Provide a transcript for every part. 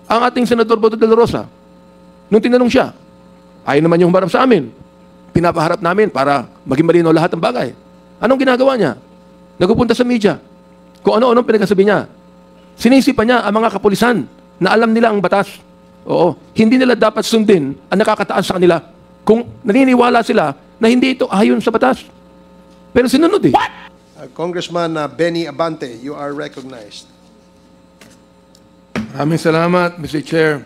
ang ating Senador Boto de la Rosa, nung tinanong siya, ayaw naman yung humarap sa amin. Pinapaharap namin para maging malinaw lahat ng bagay. Anong ginagawa niya? Nagpupunta sa media. Kung ano-anong pinagsasabi niya. Sinisipa niya ang mga kapulisan na alam nila ang batas. Oo. Hindi nila dapat sundin ang nakakataas sa kanila kung naniniwala sila na hindi ito ayon sa batas. Pero sinunod eh. Congressman Benny Abante, you are recognized. Maraming salamat, Mr. Chair.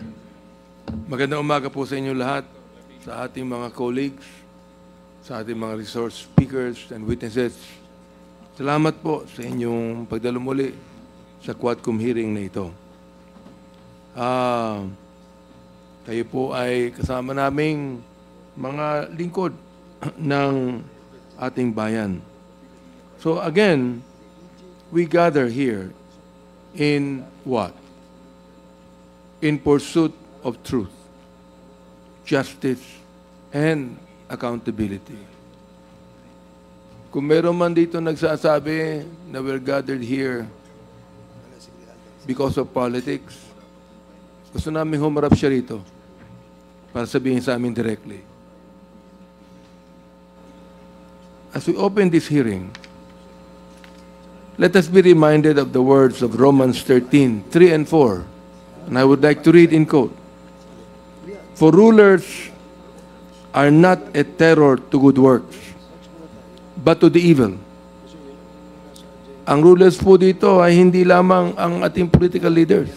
Magandang umaga po sa inyo lahat, sa ating mga colleagues, sa ating mga resource speakers and witnesses. Salamat po sa inyong pagdalo muli sa Quadcom hearing na ito. Kayo po ay kasama naming mga lingkod ng ating bayan. So again, we gather here in what? In pursuit of truth, justice, and accountability. Kung meron man dito nagsasabi na we're gathered here because of politics, gusto namin humarap siya rito para sabihin sa amin directly. As we open this hearing, let us be reminded of the words of Romans 13:3 and 4. And I would like to read in quote. For rulers are not a terror to good works, but to the evil. Ang rulers po dito ay hindi lamang ang ating political leaders,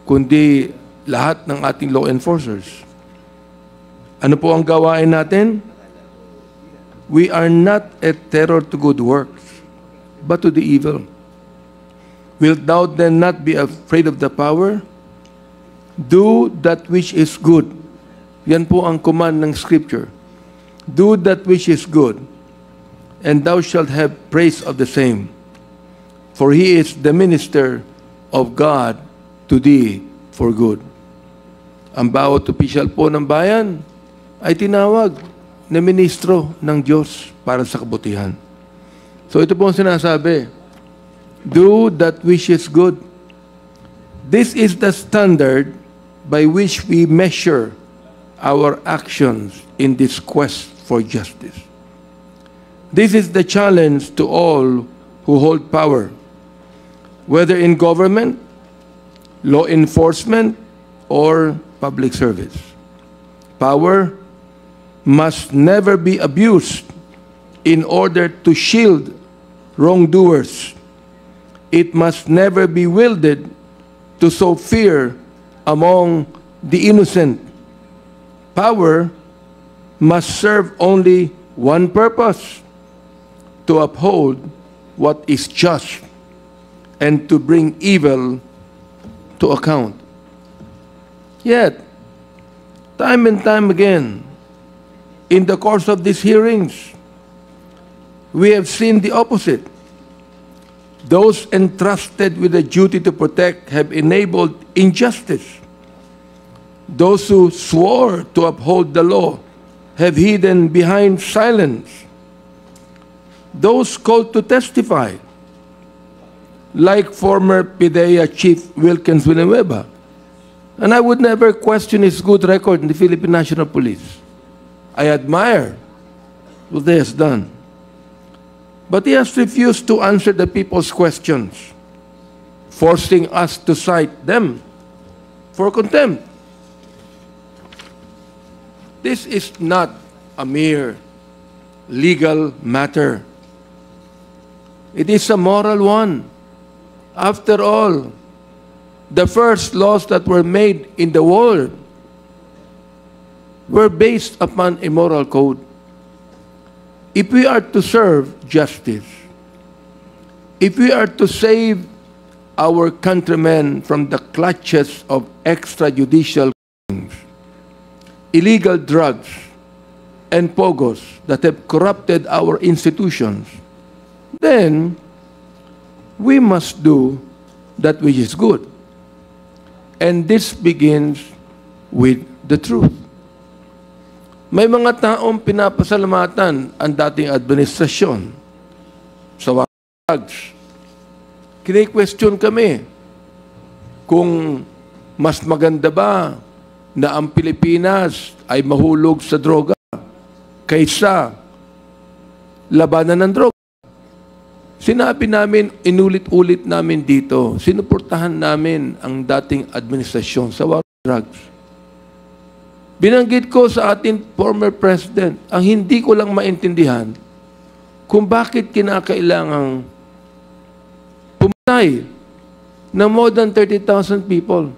kundi lahat ng ating law enforcers. Ano po ang gawain natin? We are not a terror to good works, but to the evil. Wilt thou then not be afraid of the power? Do that which is good. Yan po ang command ng Scripture. Do that which is good, and thou shalt have praise of the same. For he is the minister of God to thee for good. Ang bawat opisyal po ng bayan ay tinawag na ministro ng Diyos para sa kabutihan. So ito po ang sinasabi, do that which is good. This is the standard by which we measure our actions in this quest for justice. This is the challenge to all who hold power, whether in government, law enforcement, or public service. Power must never be abused in order to shield wrongdoers. It must never be wielded to sow fear among the innocent. Power must serve only one purpose: to uphold what is just and to bring evil to account. Yet, time and time again, in the course of these hearings, we have seen the opposite. Those entrusted with the duty to protect have enabled injustice. Those who swore to uphold the law have hidden behind silence. Those called to testify, like former PIDEA Chief Wilkins Villanueva, and I would never question his good record in the Philippine National Police. I admire what he has done. But he has refused to answer the people's questions, forcing us to cite them for contempt. This is not a mere legal matter. It is a moral one. After all, the first laws that were made in the world were based upon a moral code. If we are to serve justice, if we are to save our countrymen from the clutches of extrajudicial killings, illegal drugs, and pogos that have corrupted our institutions, then we must do that which is good. And this begins with the truth. May mga taong pinapasalamatan ang dating administrasyon sa drugs. Kine-question kami kung mas maganda ba na ang Pilipinas ay mahulog sa droga kaysa labanan ng droga? Sinabi namin, inulit-ulit namin dito, sinuportahan namin ang dating administrasyon sa war on drugs. Binanggit ko sa ating former president, ang hindi ko lang maintindihan kung bakit kinakailangang pumatay ng more than 30,000 people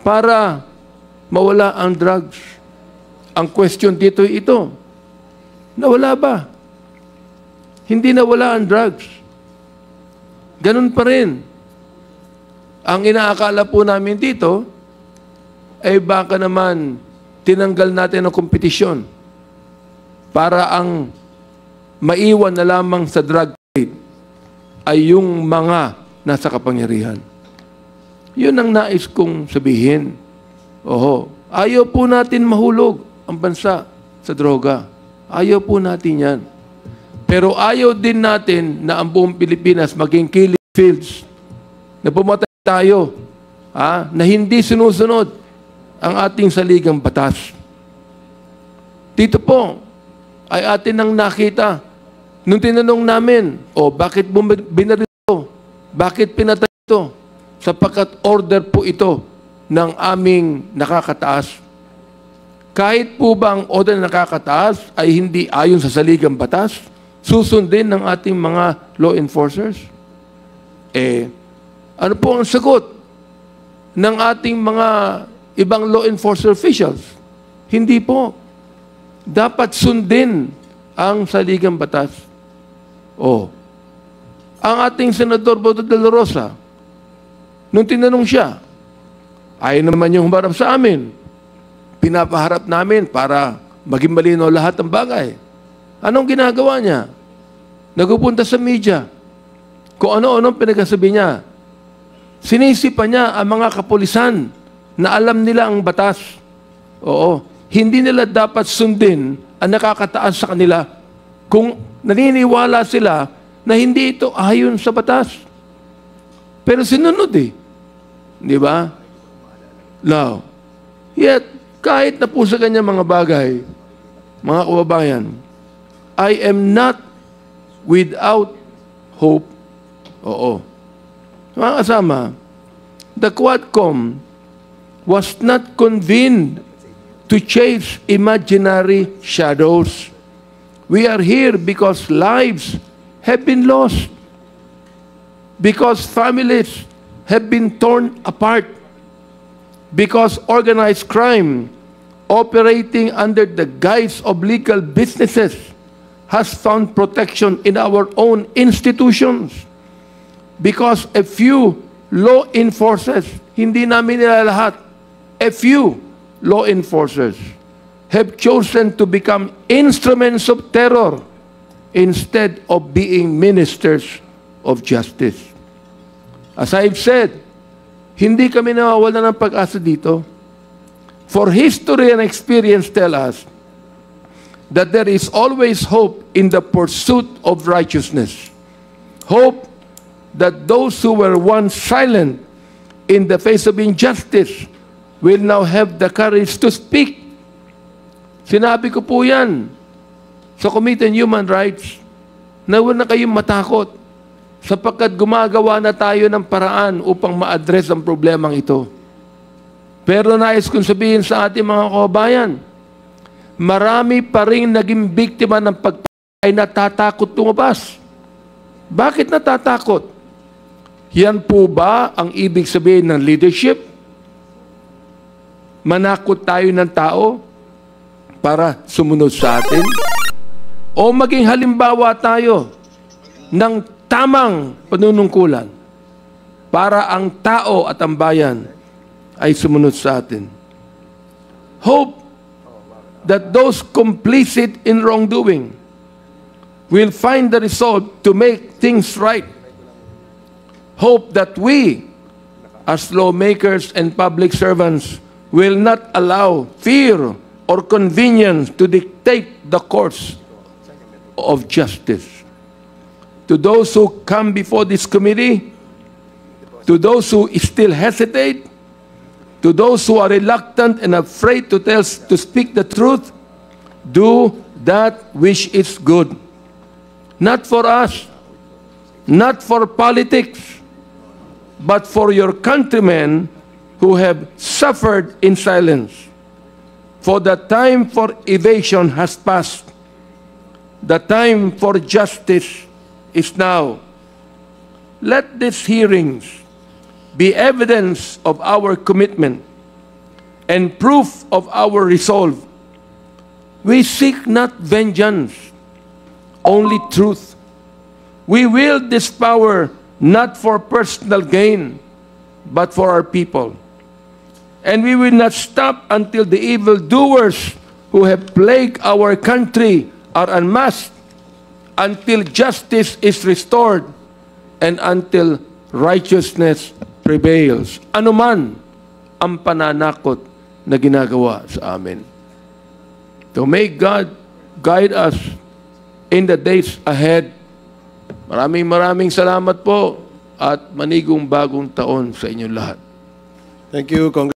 para mawala ang drugs. Ang question dito ito, nawala ba? Hindi nawala ang drugs. Ganun pa rin. Ang inaakala po namin dito, ay baka naman tinanggal natin ang kompetisyon para ang maiwan na lamang sa drug trade ay yung mga nasa kapangyarihan. Yun ang nais kong sabihin. Oho, ayaw po natin mahulog ang bansa sa droga. Ayaw po natin yan. Pero ayaw din natin na ang buong Pilipinas maging killing fields. Na pumatay tayo, na hindi sinusunod ang ating saligang batas. Dito po, ay atin nang nakita. Nung tinanong namin, bakit mo binaril ito? Bakit pinatay ito? Sapagkat order po ito ng aming nakakataas. Kahit po ba ang order na nakakataas ay hindi ayon sa saligang batas, susundin ng ating mga law enforcers? Ano po ang sagot ng ating mga ibang law enforcer officials? Hindi po. Dapat sundin ang saligang batas. Ang ating Senador Boto de la Rosa, nung tinanong siya, ayaw naman yung humarap sa amin. Pinapaharap namin para maging malinaw lahat ng bagay. Anong ginagawa niya? Nagpupunta sa media. Kung ano-anong pinagsasabi niya. Sinisipa niya ang mga kapulisan na alam nila ang batas. Hindi nila dapat sundin ang nakakataas sa kanila kung naniniwala sila na hindi ito ayon sa batas. Pero sinunod Di ba? Now, yet, kahit na po sa kanya mga bagay, mga kababayan, I am not without hope. Mga kasama, the Quadcom was not convened to chase imaginary shadows. We are here because lives have been lost, because families have been torn apart, because organized crime operating under the guise of legal businesses has found protection in our own institutions, because a few law enforcers, hindi namin nila lahat, a few law enforcers have chosen to become instruments of terror instead of being ministers of justice. As I've said, hindi kami nawawala ng pag-asa dito. For history and experience tell us that there is always hope in the pursuit of righteousness. Hope that those who were once silent in the face of injustice will now have the courage to speak. Sinabi ko po yan sa Committee on Human Rights na huwag na kayong matakot sapagkat gumagawa na tayo ng paraan upang ma-address ang problemang ito. Pero nais kong sabihin sa ating mga kababayan, marami pa rin naging biktima ng pagpatay na natatakot lumabas. Bakit natatakot? Yan po ba ang ibig sabihin ng leadership? Manakot tayo ng tao para sumunod sa atin? O maging halimbawa tayo ng tamang panunungkulan para ang tao at ang bayan ay sumunod sa atin? Hope that those complicit in wrongdoing will find the resolve to make things right. Hope that we, as lawmakers and public servants, will not allow fear or convenience to dictate the course of justice. To those who come before this committee, to those who still hesitate, to those who are reluctant and afraid to speak the truth, do that which is good. Not for us, not for politics, but for your countrymen who have suffered in silence. For the time for evasion has passed. The time for justice is now. Let these hearings be evidence of our commitment and proof of our resolve. We seek not vengeance, only truth. We wield this power not for personal gain, but for our people. And we will not stop until the evildoers who have plagued our country are unmasked, until justice is restored, and until righteousness prevails. Ano man ang pananakot na ginagawa sa amin. So may God guide us in the days ahead. Maraming salamat po at manigong bagong taon sa inyong lahat. Thank you, Congressman.